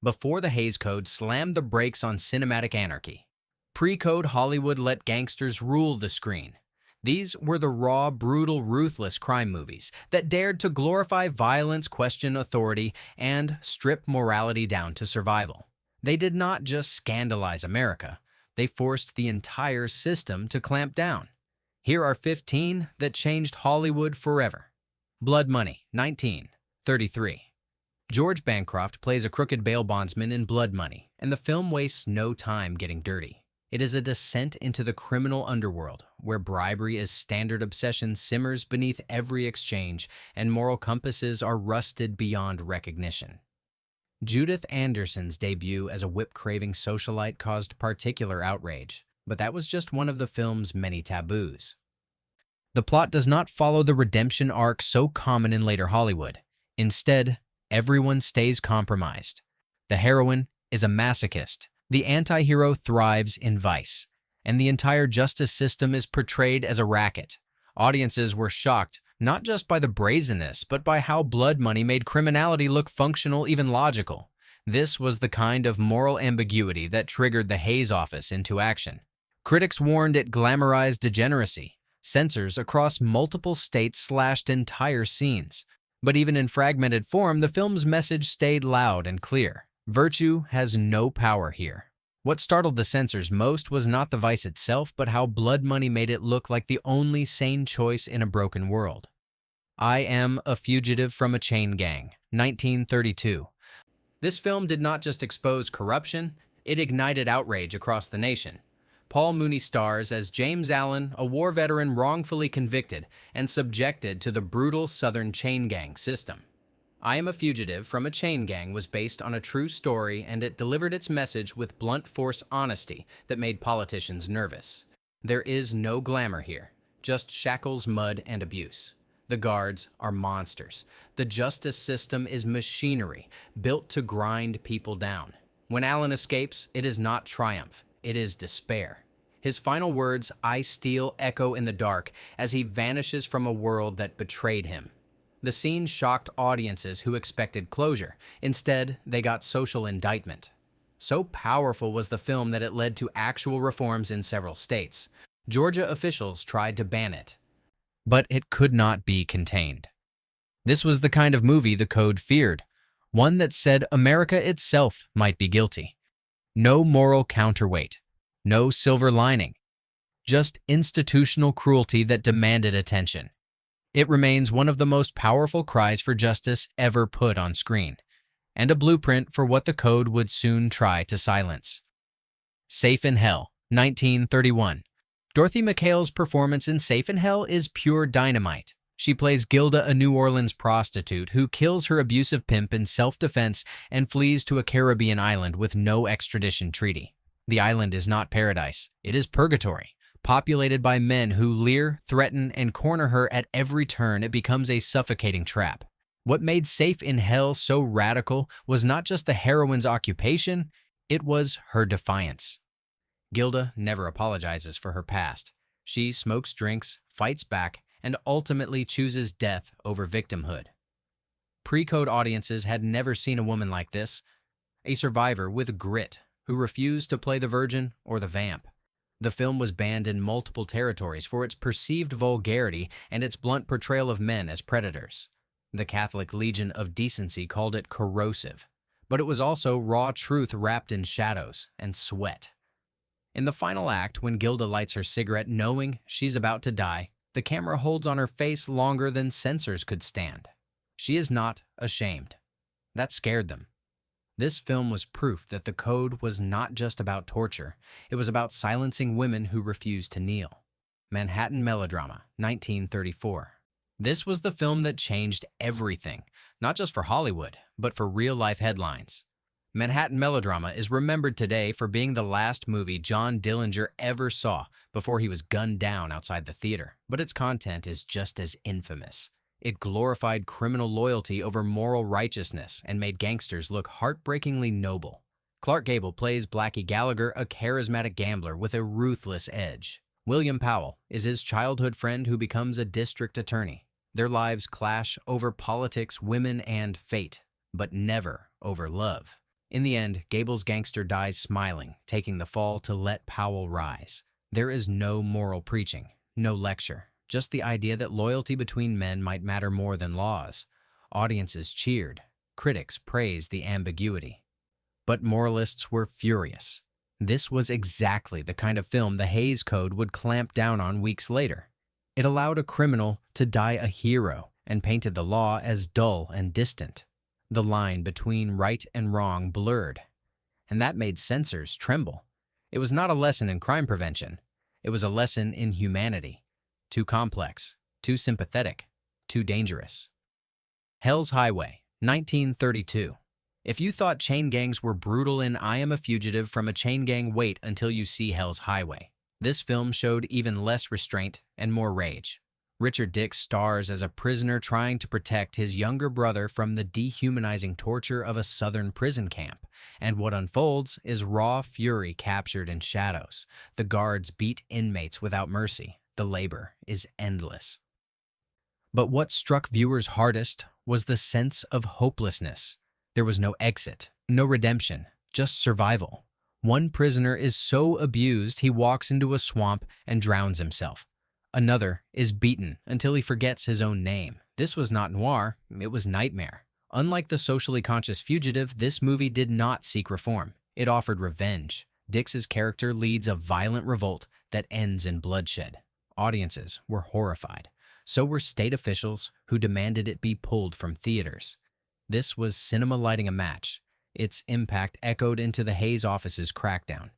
Before the Hays Code slammed the brakes on cinematic anarchy. Pre-code Hollywood let gangsters rule the screen. These were the raw, brutal, ruthless crime movies that dared to glorify violence, question authority, and strip morality down to survival. They did not just scandalize America, they forced the entire system to clamp down. Here are 15 that changed Hollywood forever. Blood Money, 1933. George Bancroft plays a crooked bail bondsman in Blood Money, and the film wastes no time getting dirty. It is a descent into the criminal underworld, where bribery as standard obsession simmers beneath every exchange and moral compasses are rusted beyond recognition. Judith Anderson's debut as a whip-craving socialite caused particular outrage, but that was just one of the film's many taboos. The plot does not follow the redemption arc so common in later Hollywood. Instead, everyone stays compromised. The heroine is a masochist. The anti-hero thrives in vice, and the entire justice system is portrayed as a racket. Audiences were shocked not just by the brazenness, but by how Blood Money made criminality look functional, even logical. This was the kind of moral ambiguity that triggered the Hays office into action. Critics warned it glamorized degeneracy. Censors across multiple states slashed entire scenes. But even in fragmented form, the film's message stayed loud and clear. Virtue has no power here. What startled the censors most was not the vice itself, but how Blood Money made it look like the only sane choice in a broken world. I Am a Fugitive from a Chain Gang, 1932. This film did not just expose corruption, it ignited outrage across the nation. Paul Mooney stars as James Allen, a war veteran wrongfully convicted and subjected to the brutal Southern chain gang system. I Am a Fugitive from a Chain Gang was based on a true story, and it delivered its message with blunt force honesty that made politicians nervous. There is no glamour here, just shackles, mud, and abuse. The guards are monsters. The justice system is machinery, built to grind people down. When Allen escapes, it is not triumph, it is despair. His final words, "I steal," echo in the dark as he vanishes from a world that betrayed him. The scene shocked audiences who expected closure. Instead, they got social indictment. So powerful was the film that it led to actual reforms in several states. Georgia officials tried to ban it, but it could not be contained. This was the kind of movie the code feared, one that said America itself might be guilty. No moral counterweight, no silver lining, just institutional cruelty that demanded attention. It remains one of the most powerful cries for justice ever put on screen, and a blueprint for what the code would soon try to silence. Safe in Hell, 1931. Dorothy McHale's performance in Safe in Hell is pure dynamite. She plays Gilda, a New Orleans prostitute who kills her abusive pimp in self-defense and flees to a Caribbean island with no extradition treaty. The island is not paradise, it is purgatory. Populated by men who leer, threaten, and corner her at every turn, it becomes a suffocating trap. What made Safe in Hell so radical was not just the heroine's occupation, it was her defiance. Gilda never apologizes for her past. She smokes drinks, fights back, and ultimately chooses death over victimhood. Pre-code audiences had never seen a woman like this, a survivor with grit who refused to play the virgin or the vamp. The film was banned in multiple territories for its perceived vulgarity and its blunt portrayal of men as predators. The Catholic Legion of Decency called it corrosive, but it was also raw truth wrapped in shadows and sweat. In the final act, when Gilda lights her cigarette knowing she's about to die, the camera holds on her face longer than censors could stand. She is not ashamed. That scared them. This film was proof that the code was not just about torture, it was about silencing women who refused to kneel. Manhattan Melodrama, 1934. This was the film that changed everything, not just for Hollywood, but for real-life headlines. Manhattan Melodrama is remembered today for being the last movie John Dillinger ever saw before he was gunned down outside the theater, but its content is just as infamous. It glorified criminal loyalty over moral righteousness and made gangsters look heartbreakingly noble. Clark Gable plays Blackie Gallagher, a charismatic gambler with a ruthless edge. William Powell is his childhood friend who becomes a district attorney. Their lives clash over politics, women, and fate, but never over love. In the end, Gable's gangster dies smiling, taking the fall to let Powell rise. There is no moral preaching, no lecture, just the idea that loyalty between men might matter more than laws. Audiences cheered. Critics praised the ambiguity. But moralists were furious. This was exactly the kind of film the Hays Code would clamp down on weeks later. It allowed a criminal to die a hero and painted the law as dull and distant. The line between right and wrong blurred, and that made censors tremble. It was not a lesson in crime prevention. It was a lesson in humanity. Too complex, too sympathetic, too dangerous. Hell's Highway, 1932. If you thought chain gangs were brutal in I Am a Fugitive from a Chain Gang, wait until you see Hell's Highway. This film showed even less restraint and more rage. Richard Dix stars as a prisoner trying to protect his younger brother from the dehumanizing torture of a southern prison camp, and what unfolds is raw fury captured in shadows. The guards beat inmates without mercy. The labor is endless. But what struck viewers hardest was the sense of hopelessness. There was no exit, no redemption, just survival. One prisoner is so abused he walks into a swamp and drowns himself. Another is beaten until he forgets his own name. This was not noir, it was nightmare. Unlike the socially conscious fugitive, this movie did not seek reform. It offered revenge. Dix's character leads a violent revolt that ends in bloodshed. Audiences were horrified. So were state officials who demanded it be pulled from theaters. This was cinema lighting a match. Its impact echoed into the Hays office's crackdown.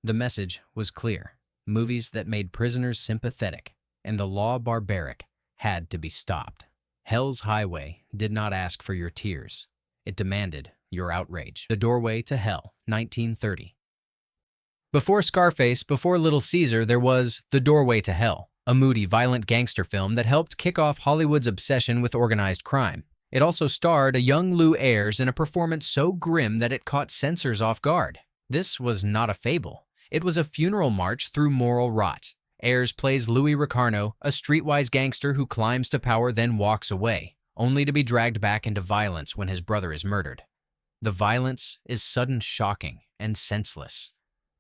The message was clear. Movies that made prisoners sympathetic and the law barbaric had to be stopped. Hell's Highway did not ask for your tears. It demanded your outrage. The Doorway to Hell, 1930. Before Scarface, before Little Caesar, there was The Doorway to Hell, a moody, violent gangster film that helped kick off Hollywood's obsession with organized crime. It also starred a young Lou Ayres in a performance so grim that it caught censors off guard. This was not a fable. It was a funeral march through moral rot. Ayres plays Louis Ricardo, a streetwise gangster who climbs to power then walks away, only to be dragged back into violence when his brother is murdered. The violence is sudden, shocking, and senseless.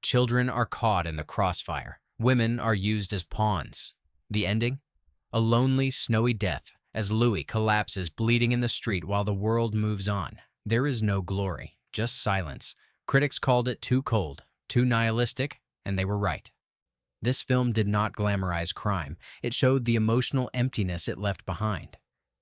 Children are caught in the crossfire. Women are used as pawns. The ending? A lonely, snowy death as Louis collapses bleeding in the street while the world moves on. There is no glory, just silence. Critics called it too cold, too nihilistic, and they were right. This film did not glamorize crime. It showed the emotional emptiness it left behind.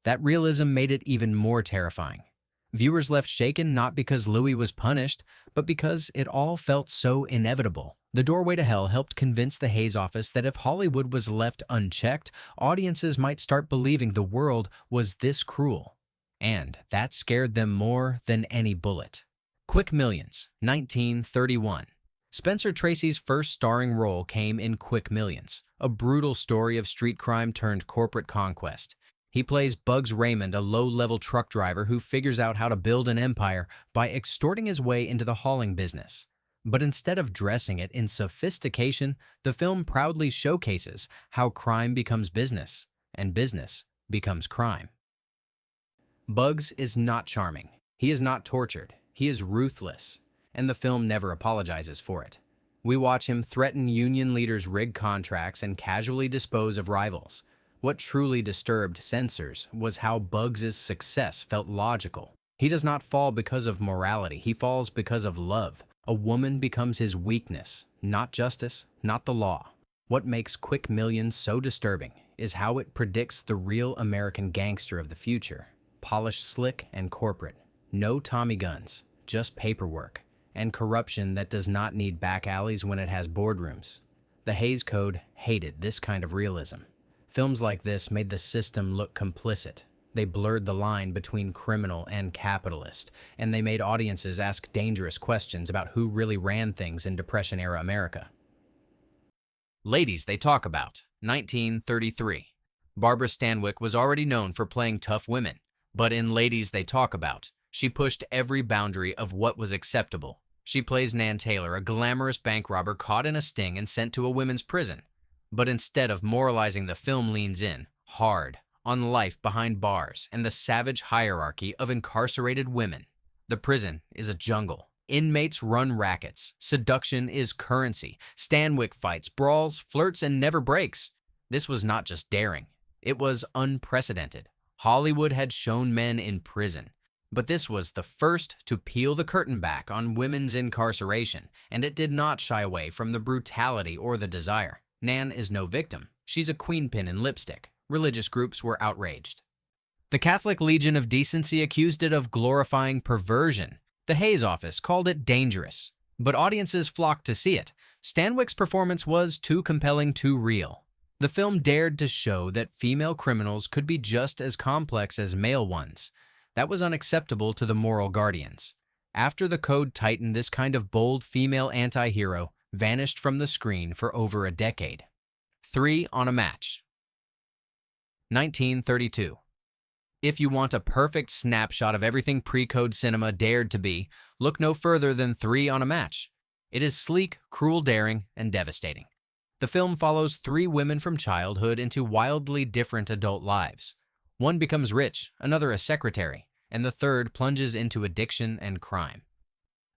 That realism made it even more terrifying. Viewers left shaken not because Louis was punished, but because it all felt so inevitable. The Doorway to Hell helped convince the Hays office that if Hollywood was left unchecked, audiences might start believing the world was this cruel. And that scared them more than any bullet. Quick Millions, 1931. Spencer Tracy's first starring role came in Quick Millions, a brutal story of street crime turned corporate conquest. He plays Bugs Raymond, a low-level truck driver who figures out how to build an empire by extorting his way into the hauling business. But instead of dressing it in sophistication, the film proudly showcases how crime becomes business, and business becomes crime. Bugs is not charming. He is not tortured. He is ruthless. And the film never apologizes for it. We watch him threaten union leaders, rig contracts, and casually dispose of rivals. What truly disturbed censors was how Bugs' success felt logical. He does not fall because of morality, he falls because of love. A woman becomes his weakness, not justice, not the law. What makes Quick Millions so disturbing is how it predicts the real American gangster of the future. Polished, slick, and corporate. No Tommy guns, just paperwork. And corruption that does not need back alleys when it has boardrooms. The Hays Code hated this kind of realism. Films like this made the system look complicit. They blurred the line between criminal and capitalist, and they made audiences ask dangerous questions about who really ran things in Depression-era America. Ladies They Talk About, 1933. Barbara Stanwyck was already known for playing tough women, but in Ladies They Talk About, she pushed every boundary of what was acceptable. She plays Nan Taylor, a glamorous bank robber caught in a sting and sent to a women's prison. But instead of moralizing, the film leans in, hard, on life behind bars and the savage hierarchy of incarcerated women. The prison is a jungle. Inmates run rackets. Seduction is currency. Stanwyck fights, brawls, flirts, and never breaks. This was not just daring. It was unprecedented. Hollywood had shown men in prison. But this was the first to peel the curtain back on women's incarceration, and it did not shy away from the brutality or the desire. Nan is no victim. She's a queenpin in lipstick. Religious groups were outraged. The Catholic Legion of Decency accused it of glorifying perversion. The Hayes office called it dangerous. But audiences flocked to see it. Stanwyck's performance was too compelling, too real. The film dared to show that female criminals could be just as complex as male ones. That was unacceptable to the moral guardians. After the code tightened, this kind of bold female anti-hero vanished from the screen for over a decade. 3 on a Match. 1932. If you want a perfect snapshot of everything pre-code cinema dared to be, look no further than 3 on a Match. It is sleek, cruel, daring, and devastating. The film follows 3 women from childhood into wildly different adult lives. One becomes rich, another a secretary, and the third plunges into addiction and crime.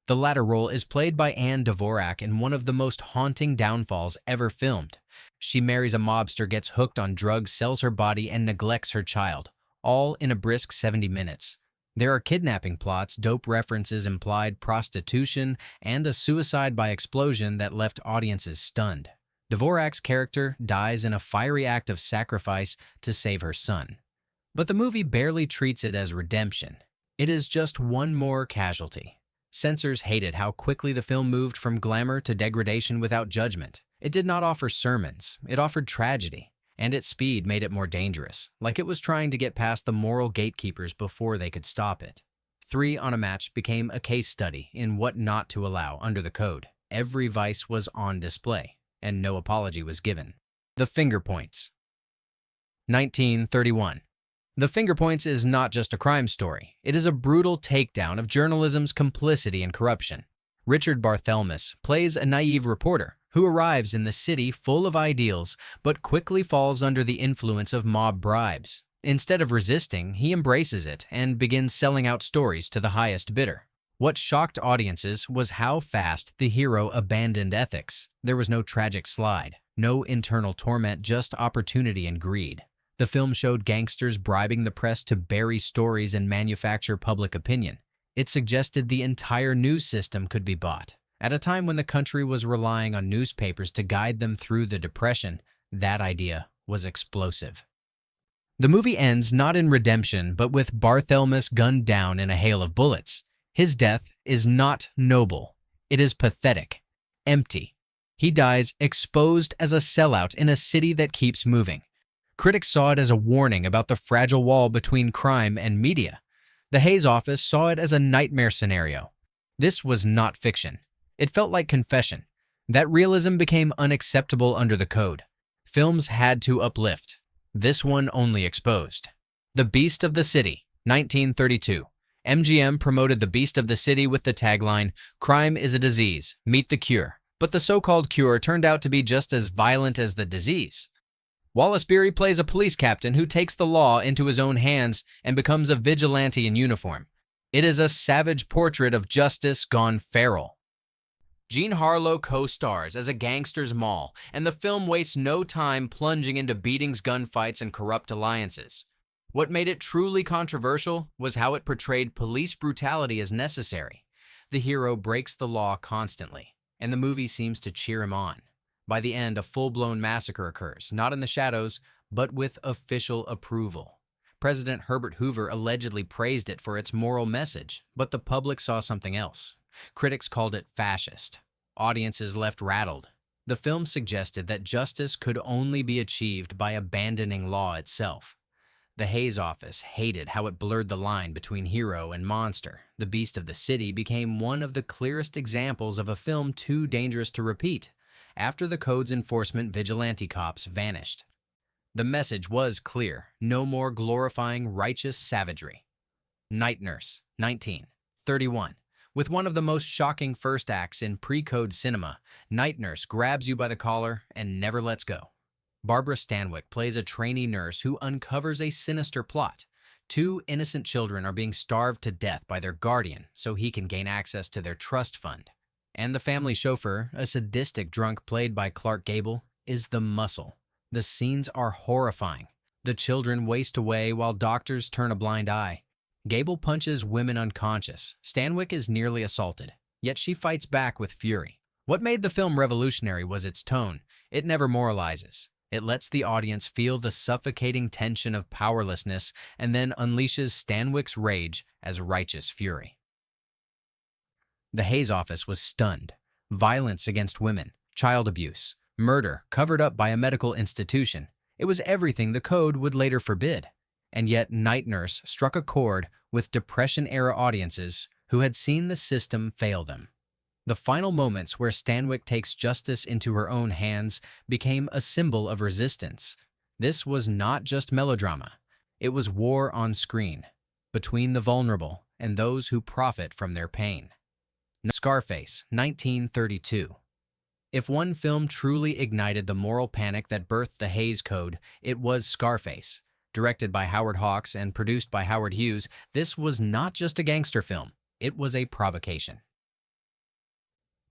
The latter role is played by Anne Dvorak in one of the most haunting downfalls ever filmed. She marries a mobster, gets hooked on drugs, sells her body, and neglects her child, all in a brisk 70 minutes. There are kidnapping plots, dope references, implied prostitution, and a suicide by explosion that left audiences stunned. Dvorak's character dies in a fiery act of sacrifice to save her son. But the movie barely treats it as redemption. It is just one more casualty. Censors hated how quickly the film moved from glamour to degradation without judgment. It did not offer sermons, it offered tragedy, and its speed made it more dangerous, like it was trying to get past the moral gatekeepers before they could stop it. 3 on a Match became a case study in what not to allow under the code. Every vice was on display, and no apology was given. The Finger Points. 1931. The Finger Points is not just a crime story. It is a brutal takedown of journalism's complicity and corruption. Richard Barthelmess plays a naive reporter who arrives in the city full of ideals but quickly falls under the influence of mob bribes. Instead of resisting, he embraces it and begins selling out stories to the highest bidder. What shocked audiences was how fast the hero abandoned ethics. There was no tragic slide, no internal torment, just opportunity and greed. The film showed gangsters bribing the press to bury stories and manufacture public opinion. It suggested the entire news system could be bought. At a time when the country was relying on newspapers to guide them through the Depression, that idea was explosive. The movie ends not in redemption, but with Barthelmess gunned down in a hail of bullets. His death is not noble. It is pathetic, empty. He dies exposed as a sellout in a city that keeps moving. Critics saw it as a warning about the fragile wall between crime and media. The Hayes office saw it as a nightmare scenario. This was not fiction. It felt like confession. That realism became unacceptable under the code. Films had to uplift. This one only exposed. The Beast of the City, 1932. MGM promoted The Beast of the City with the tagline, "Crime is a disease, meet the cure." But the so-called cure turned out to be just as violent as the disease. Wallace Beery plays a police captain who takes the law into his own hands and becomes a vigilante in uniform. It is a savage portrait of justice gone feral. Jean Harlow co-stars as a gangster's moll, and the film wastes no time plunging into beatings, gunfights, and corrupt alliances. What made it truly controversial was how it portrayed police brutality as necessary. The hero breaks the law constantly, and the movie seems to cheer him on. By the end, a full-blown massacre occurs, not in the shadows, but with official approval. President Herbert Hoover allegedly praised it for its moral message, but the public saw something else. Critics called it fascist. Audiences left rattled. The film suggested that justice could only be achieved by abandoning law itself. The Hayes office hated how it blurred the line between hero and monster. The Beast of the City became one of the clearest examples of a film too dangerous to repeat. After the code's enforcement, vigilante cops vanished. The message was clear: no more glorifying righteous savagery. Night Nurse, 1931. With one of the most shocking first acts in pre-code cinema, Night Nurse grabs you by the collar and never lets go. Barbara Stanwyck plays a trainee nurse who uncovers a sinister plot. Two innocent children are being starved to death by their guardian so he can gain access to their trust fund. And the family chauffeur, a sadistic drunk played by Clark Gable, is the muscle. The scenes are horrifying. The children waste away while doctors turn a blind eye. Gable punches women unconscious. Stanwyck is nearly assaulted, yet she fights back with fury. What made the film revolutionary was its tone. It never moralizes. It lets the audience feel the suffocating tension of powerlessness and then unleashes Stanwyck's rage as righteous fury. The Hayes office was stunned. Violence against women, child abuse, murder covered up by a medical institution. It was everything the code would later forbid. And yet Night Nurse struck a chord with Depression-era audiences who had seen the system fail them. The final moments where Stanwyck takes justice into her own hands became a symbol of resistance. This was not just melodrama. It was war on screen, between the vulnerable and those who profit from their pain. Scarface, 1932. If one film truly ignited the moral panic that birthed the Hayes Code, it was Scarface. Directed by Howard Hawks and produced by Howard Hughes, this was not just a gangster film. It was a provocation.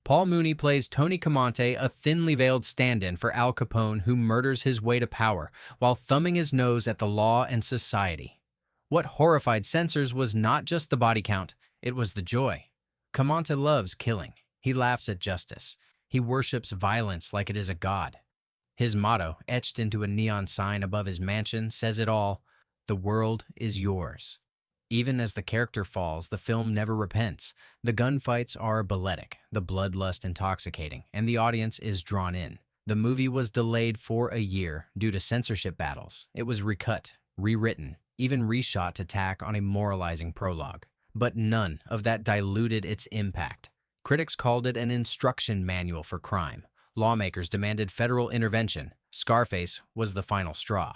Paul Mooney plays Tony Camonte, a thinly veiled stand-in for Al Capone who murders his way to power while thumbing his nose at the law and society. What horrified censors was not just the body count, it was the joy. Camonte loves killing. He laughs at justice. He worships violence like it is a god. His motto, etched into a neon sign above his mansion, says it all: "The world is yours." Even as the character falls, the film never repents. The gunfights are balletic, the bloodlust intoxicating, and the audience is drawn in. The movie was delayed for a year due to censorship battles. It was recut, rewritten, even reshot to tack on a moralizing prologue. But none of that diluted its impact. Critics called it an instruction manual for crime. Lawmakers demanded federal intervention. Scarface was the final straw.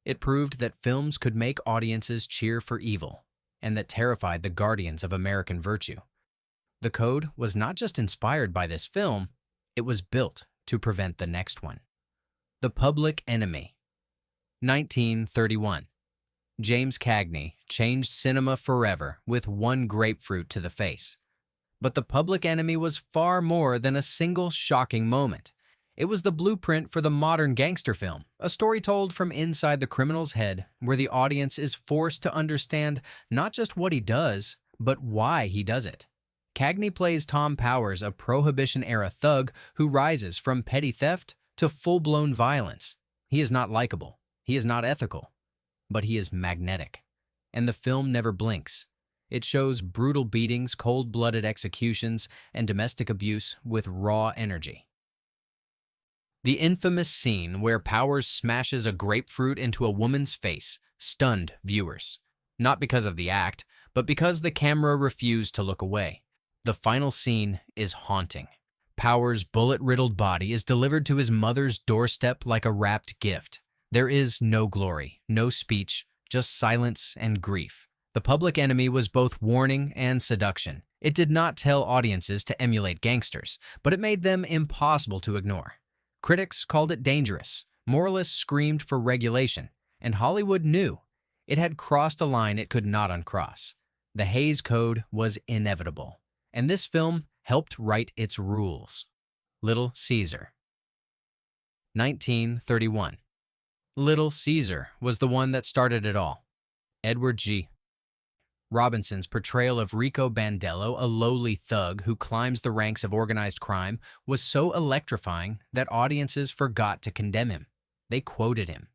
It proved that films could make audiences cheer for evil, and that terrified the guardians of American virtue. The code was not just inspired by this film, it was built to prevent the next one. The Public Enemy. 1931. James Cagney changed cinema forever with one grapefruit to the face. But The Public Enemy was far more than a single shocking moment. It was the blueprint for the modern gangster film, a story told from inside the criminal's head where the audience is forced to understand not just what he does, but why he does it. Cagney plays Tom Powers, a Prohibition-era thug who rises from petty theft to full-blown violence. He is not likable. He is not ethical. But he is magnetic. And the film never blinks. It shows brutal beatings, cold-blooded executions, and domestic abuse with raw energy. The infamous scene where Powers smashes a grapefruit into a woman's face stunned viewers. Not because of the act, but because the camera refused to look away. The final scene is haunting. Powers' bullet-riddled body is delivered to his mother's doorstep like a wrapped gift. There is no glory, no speech, just silence and grief. The Public Enemy was both warning and seduction. It did not tell audiences to emulate gangsters, but it made them impossible to ignore. Critics called it dangerous, moralists screamed for regulation, and Hollywood knew it had crossed a line it could not uncross. The Hayes Code was inevitable, and this film helped write its rules. Little Caesar. 1931. Little Caesar was the one that started it all. Edward G. Robinson's portrayal of Rico Bandello, a lowly thug who climbs the ranks of organized crime, was so electrifying that audiences forgot to condemn him. They quoted him,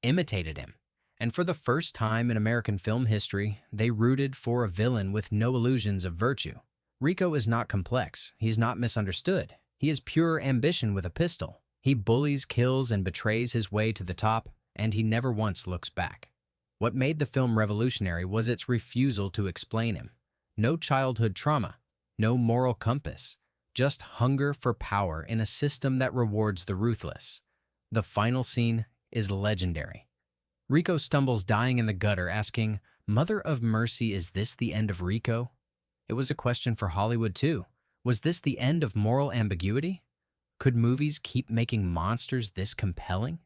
imitated him, and for the first time in American film history, they rooted for a villain with no illusions of virtue. Rico is not complex. He's not misunderstood. He is pure ambition with a pistol. He bullies, kills, and betrays his way to the top, and he never once looks back. What made the film revolutionary was its refusal to explain him. No childhood trauma, no moral compass, just hunger for power in a system that rewards the ruthless. The final scene is legendary. Rico stumbles dying in the gutter asking, "Mother of mercy, is this the end of Rico?" It was a question for Hollywood too. Was this the end of moral ambiguity? Could movies keep making monsters this compelling?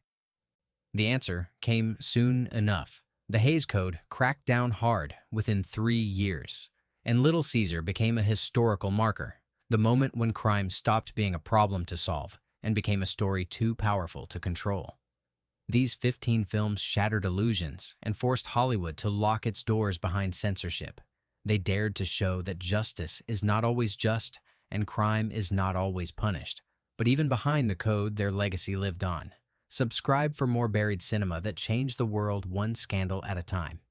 The answer came soon enough. The Hays Code cracked down hard within 3 years, and Little Caesar became a historical marker, the moment when crime stopped being a problem to solve and became a story too powerful to control. These 15 films shattered illusions and forced Hollywood to lock its doors behind censorship. They dared to show that justice is not always just and crime is not always punished. But even behind the code, their legacy lived on. Subscribe for more buried cinema that changed the world one scandal at a time.